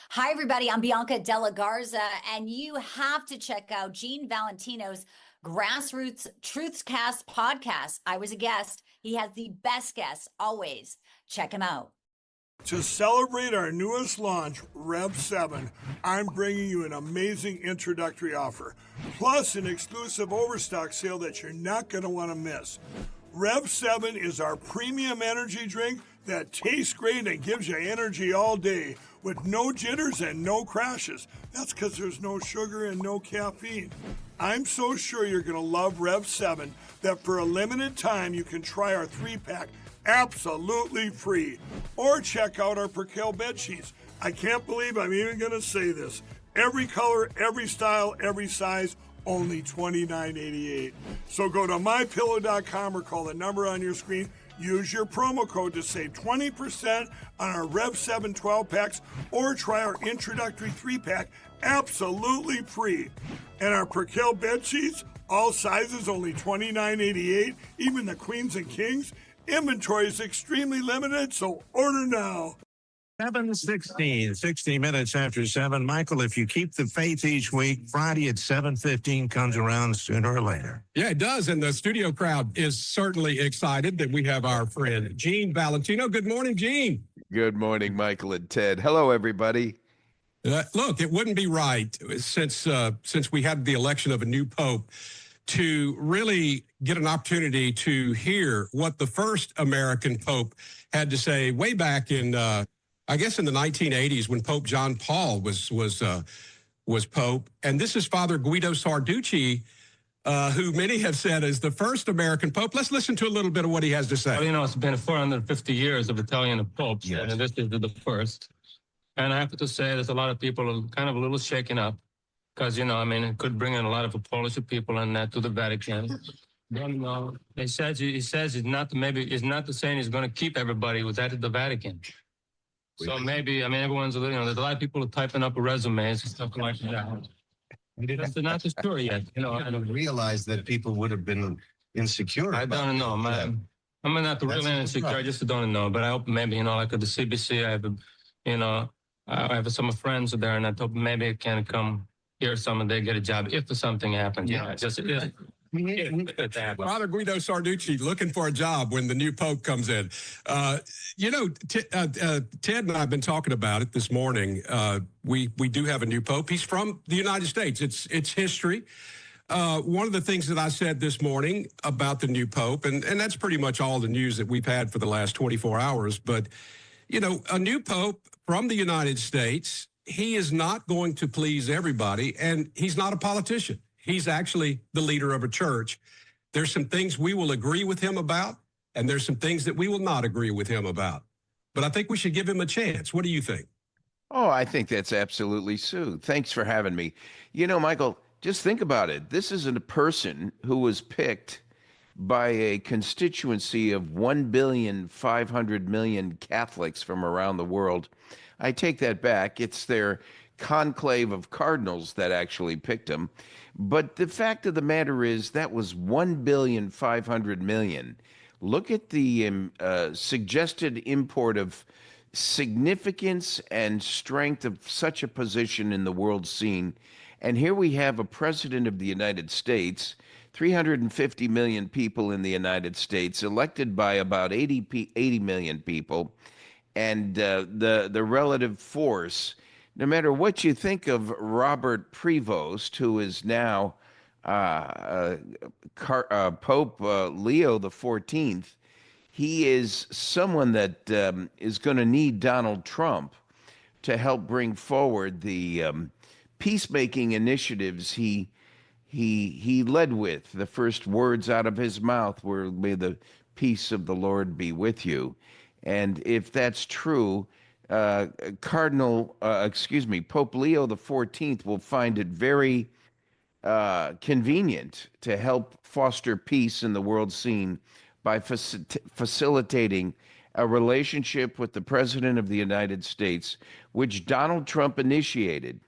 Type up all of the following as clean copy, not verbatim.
Hi, everybody. I'm Bianca Della Garza, and you have to check out Gene Valentino's Grassroots Truthscast podcast. I was a guest. He has the best guests always. Check him out. To celebrate our newest launch, Rev 7, I'm bringing you an amazing introductory offer, plus an exclusive overstock sale that you're not going to want to miss. Rev 7 is our premium energy drink that tastes great and gives you energy all day with no jitters and no crashes. That's because there's no sugar and no caffeine. I'm so sure you're going to love Rev 7 that for a limited time you can try our 3-pack absolutely free. Or check out our Percale bed sheets. I can't believe I'm even going to say this. Every color, every style, every size, only $29.88. So go to mypillow.com or call the number on your screen. Use your promo code to save 20% on our Rev 7 12-packs or try our introductory 3-pack absolutely free. And our Percale bed sheets, all sizes, only $29.88, even the queens and kings. Inventory is extremely limited, so order now. 7:16, 60 minutes after 7. Michael, if you keep the faith each week, Friday at 7:15 comes around sooner or later. Yeah, it does. And the studio crowd is certainly excited that we have our friend Gene Valentino. Good morning, Gene. Good morning, Michael and Ted. Hello, everybody. Look, it wouldn't be right since we had the election of a new pope to really get an opportunity to hear what the first American pope had to say way back in I guess in the 1980s when Pope John Paul was Pope. And this is Father Guido Sarducci, who many have said is the first American Pope. Let's listen to a little bit of what he has to say. Well, you know, it's been 450 years of Italian popes, yes, and this is the first. And I have to say there's a lot of people kind of a little shaken up because, you know, I mean, it could bring in a lot of Polish people and that to the Vatican. Then he says he's not saying he's going to keep everybody who's at the Vatican. So maybe, I mean, everyone's, you know, there's a lot of people typing up resumes and stuff like that. That's not sure yet. You know, I don't realize that people would have been insecure. I don't know. I'm not really insecure. I just don't know. But I hope maybe, you know, like at the CBC, I have some friends there, and I hope maybe I can come here some and they get a job if something happens. Yeah, Father Guido Sarducci looking for a job when the new pope comes in. You know, Ted and I have been talking about it this morning. We do have a new pope. He's from the United States. It's history. One of the things that I said this morning about the new pope, and that's pretty much all the news that we've had for the last 24 hours. But, you know, a new pope from the United States, he is not going to please everybody, and he's not a politician. He's actually the leader of a church. There's some things we will agree with him about, and there's some things that we will not agree with him about. But I think we should give him a chance. What do you think? Oh, I think that's absolutely Sue. Thanks for having me. You know, Michael, just think about it. This isn't a person who was picked by a constituency of 1,500,000,000 Catholics from around the world. I take that back. It's their conclave of cardinals that actually picked him. But the fact of the matter is that was 1,500,000,000. Look at the suggested import of significance and strength of such a position in the world scene. And here we have a president of the United States, 350 million people in the United States, elected by about 80 million people, and the relative force. No matter what you think of Robert Prevost, who is now Pope Leo XIV, he is someone that is going to need Donald Trump to help bring forward the peacemaking initiatives he led with. The first words out of his mouth were, "May the peace of the Lord be with you." And if that's true, Pope Leo XIV will find it very convenient to help foster peace in the world scene by facilitating a relationship with the President of the United States, which Donald Trump initiated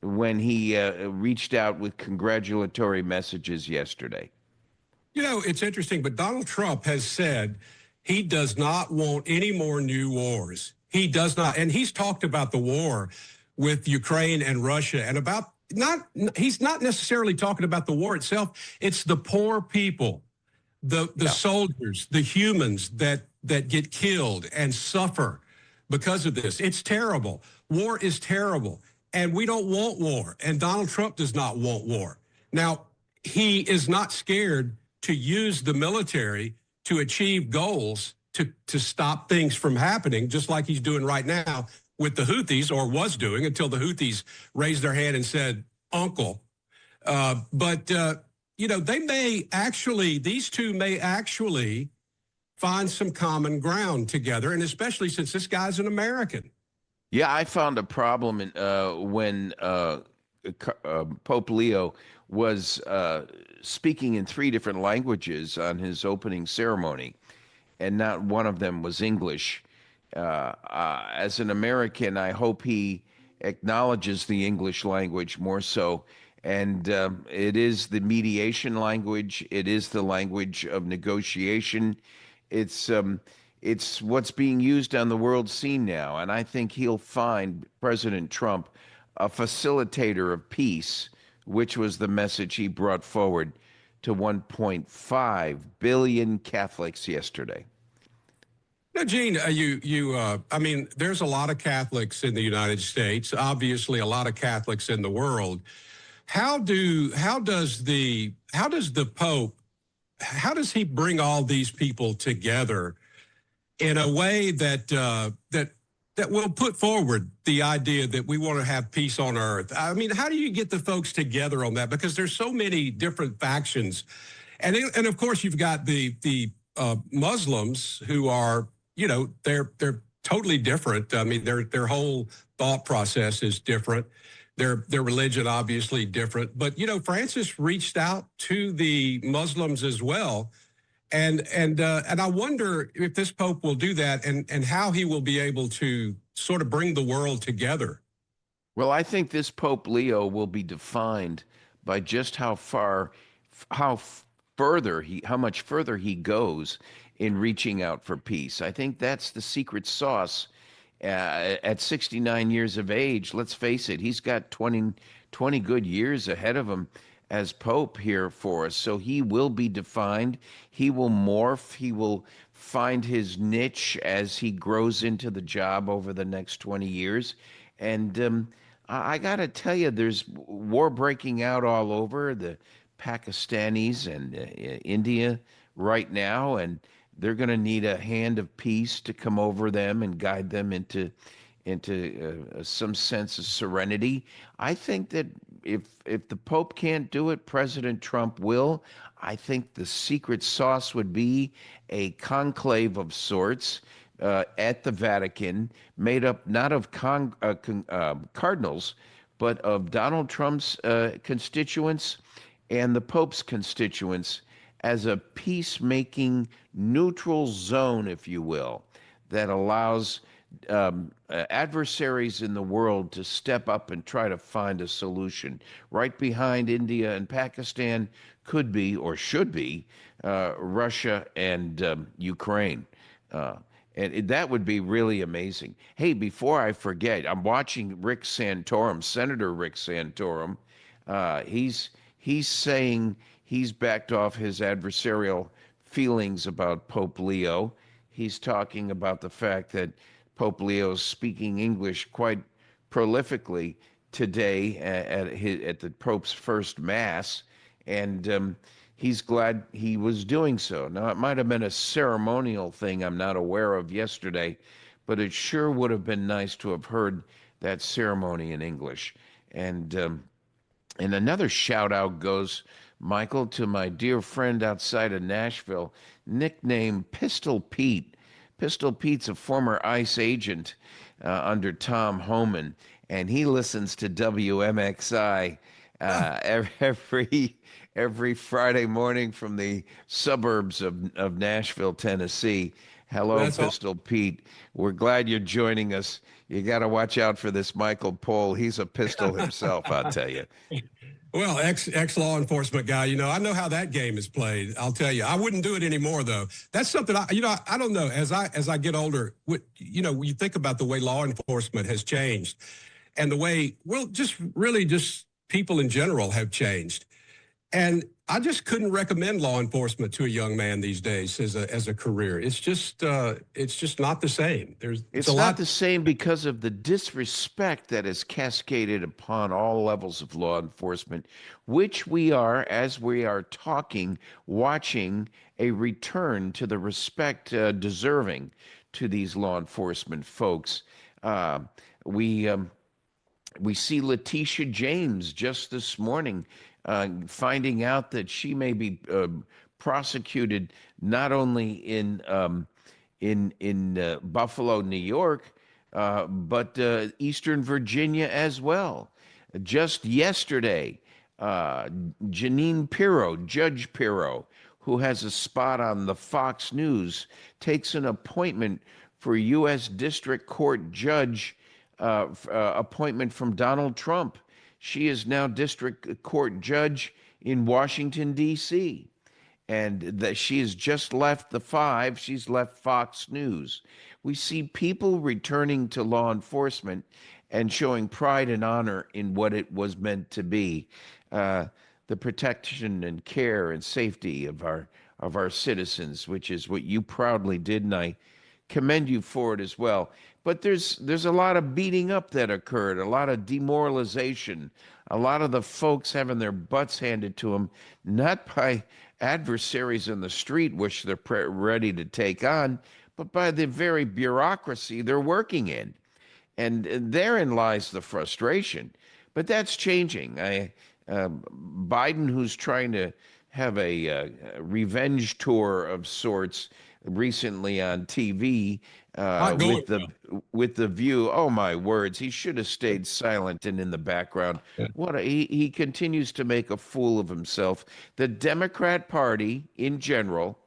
when he reached out with congratulatory messages yesterday. You know, it's interesting, but Donald Trump has said he does not want any more new wars. He does not. And he's talked about the war with Ukraine and Russia, and he's not necessarily talking about the war itself. It's the poor people, the soldiers, the humans that get killed and suffer because of this. It's terrible. War is terrible, and we don't want war, and Donald Trump does not want war. Now, he is not scared to use the military to achieve goals to stop things from happening, just like he's doing right now with the Houthis, or was doing until the Houthis raised their hand and said, "Uncle." But these two may actually find some common ground together, and especially since this guy's an American. Yeah, I found a problem when Pope Leo was speaking in 3 different languages on his opening ceremony, and not one of them was English. As an American, I hope he acknowledges the English language more so. And it is the mediation language. It is the language of negotiation. It's what's being used on the world scene now. And I think he'll find President Trump a facilitator of peace, which was the message he brought forward to 1.5 billion Catholics yesterday. Now, Gene, I mean, there's a lot of Catholics in the United States, obviously a lot of Catholics in the world. How does the Pope, how does he bring all these people together in a way that will put forward the idea that we want to have peace on earth? I mean, how do you get the folks together on that? Because there's so many different factions, and of course you've got the Muslims who are, they're totally different. I mean, their whole thought process is different. Their religion obviously different. But Francis reached out to the Muslims as well, and I wonder if this Pope will do that, and how he will be able to sort of bring the world together. Well, I think this Pope Leo will be defined by just how much further he goes in reaching out for peace. I think that's the secret sauce. At 69 years of age, let's face it, he's got 20 good years ahead of him as Pope here for us. So he will be defined. He will morph. He will find his niche as he grows into the job over the next 20 years. And I got to tell you, there's war breaking out all over the Pakistanis and India right now, and they're going to need a hand of peace to come over them and guide them into some sense of serenity. I think that if the Pope can't do it, President Trump will. I think the secret sauce would be a conclave of sorts at the Vatican, made up not of cardinals, but of Donald Trump's constituents and the Pope's constituents, as a peacemaking neutral zone, if you will, that allows adversaries in the world to step up and try to find a solution. Right behind India and Pakistan could be, or should be, Russia and Ukraine. And that would be really amazing. Hey, before I forget, I'm watching Rick Santorum, Senator Rick Santorum. He's saying he's backed off his adversarial feelings about Pope Leo. He's talking about the fact that Pope Leo's speaking English quite prolifically today at the Pope's first Mass, and he's glad he was doing so. Now, it might have been a ceremonial thing I'm not aware of yesterday, but it sure would have been nice to have heard that ceremony in English. And another shout out goes, Michael, to my dear friend outside of Nashville, nicknamed Pistol Pete. Pistol Pete's a former ICE agent under Tom Homan, and he listens to WMXI every Friday morning from the suburbs of Nashville, Tennessee. Hello, that's Pistol Pete. We're glad you're joining us. You got to watch out for this Michael Pohl. He's a pistol himself, I'll tell you. Well, ex-law enforcement guy, I know how that game is played. I'll tell you, I wouldn't do it anymore, though. That's something I don't know. As I get older, you think about the way law enforcement has changed. and the way, well, just really just people in general have changed. And I just couldn't recommend law enforcement to a young man these days as a career. It's just not the same. It's not the same because of the disrespect that is cascaded upon all levels of law enforcement, which we are, as we are talking, watching a return to the respect deserving to these law enforcement folks. We see Letitia James just this morning finding out that she may be prosecuted not only in Buffalo, New York, but Eastern Virginia as well. Just yesterday, Janine Pirro, Judge Pirro, who has a spot on the Fox News, takes an appointment for U.S. District Court Judge appointment from Donald Trump. She is now district court judge in Washington, D.C. And that she has just left the Five. She's left Fox News. We see people returning to law enforcement and showing pride and honor in what it was meant to be, the protection and care and safety of our citizens, which is what you proudly did, and I commend you for it as well. But there's a lot of beating up that occurred, a lot of demoralization, a lot of the folks having their butts handed to them, not by adversaries in the street, which they're ready to take on, but by the very bureaucracy they're working in. And therein lies the frustration. But that's changing. Biden, who's trying to have a revenge tour of sorts recently on TV with the View. Oh my words! He should have stayed silent and in the background. Yeah. He continues to make a fool of himself. The Democrat Party in general,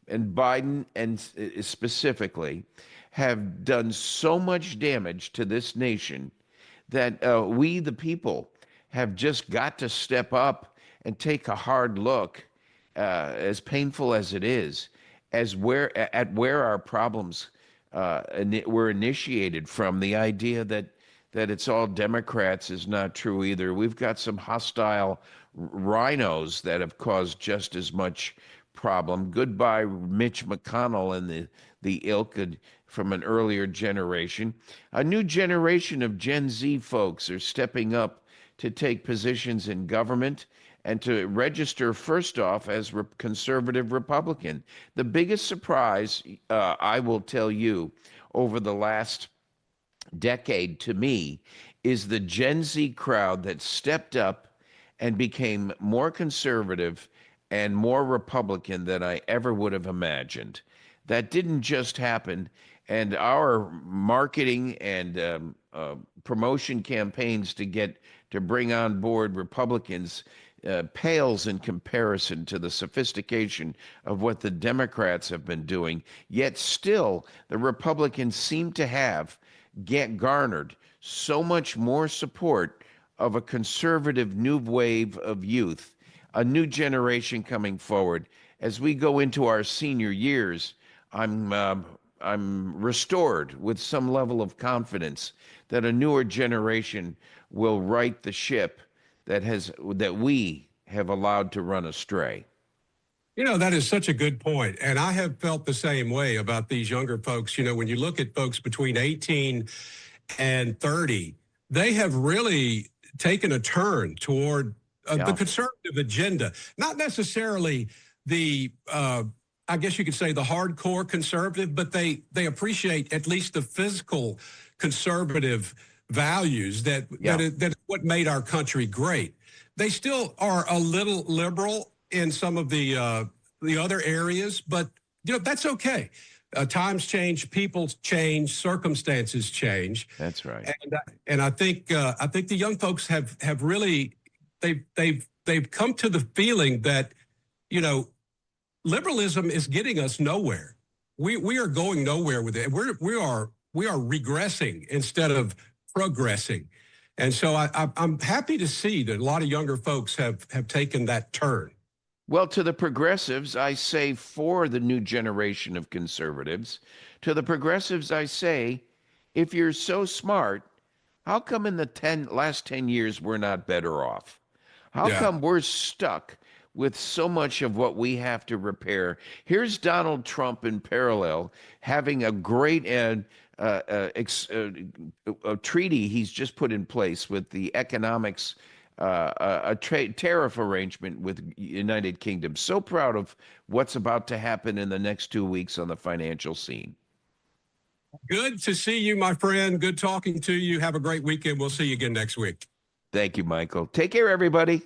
and Biden and specifically, have done so much damage to this nation that we, the people, have just got to step up and take a hard look, as painful as it is, at where our problems were initiated from. The idea that it's all Democrats is not true either. We've got some hostile rhinos that have caused just as much problem. Goodbye, Mitch McConnell and the ilk from an earlier generation. A new generation of Gen Z folks are stepping up to take positions in government and to register first off as conservative Republican. The biggest surprise, I will tell you, over the last decade to me, is the Gen Z crowd that stepped up and became more conservative and more Republican than I ever would have imagined. That didn't just happen, and our marketing and promotion campaigns to bring on board Republicans pales in comparison to the sophistication of what the Democrats have been doing. Yet still, the Republicans seem to have garnered so much more support of a conservative new wave of youth, a new generation coming forward. As we go into our senior years, I'm restored with some level of confidence that a newer generation will right the ship that we have allowed to run astray. You know, that is such a good point. And I have felt the same way about these younger folks. You know, when you look at folks between 18 and 30, they have really taken a turn toward the conservative agenda, not necessarily the, I guess you could say the hardcore conservative, but they appreciate at least the physical conservative values that is what made our country great. They still are a little liberal in some of the other areas, but you know that's okay. Times change, people change, circumstances change. That's right. And I think the young folks have really they've come to the feeling that, you know, liberalism is getting us nowhere. We are going nowhere with it. We are regressing instead of progressing. And so I'm happy to see that a lot of younger folks have taken that turn. Well, to the progressives, I say, for the new generation of conservatives, to the progressives, I say, if you're so smart, How come in the last 10 years we're not better off? How Yeah. come we're stuck with so much of what we have to repair? Here's Donald Trump in parallel having a great a treaty he's just put in place with the economics, a tariff arrangement with United Kingdom. So proud of what's about to happen in the next 2 weeks on the financial scene. Good to see you, my friend. Good talking to you. Have a great weekend. We'll see you again next week. Thank you, Michael. Take care, everybody.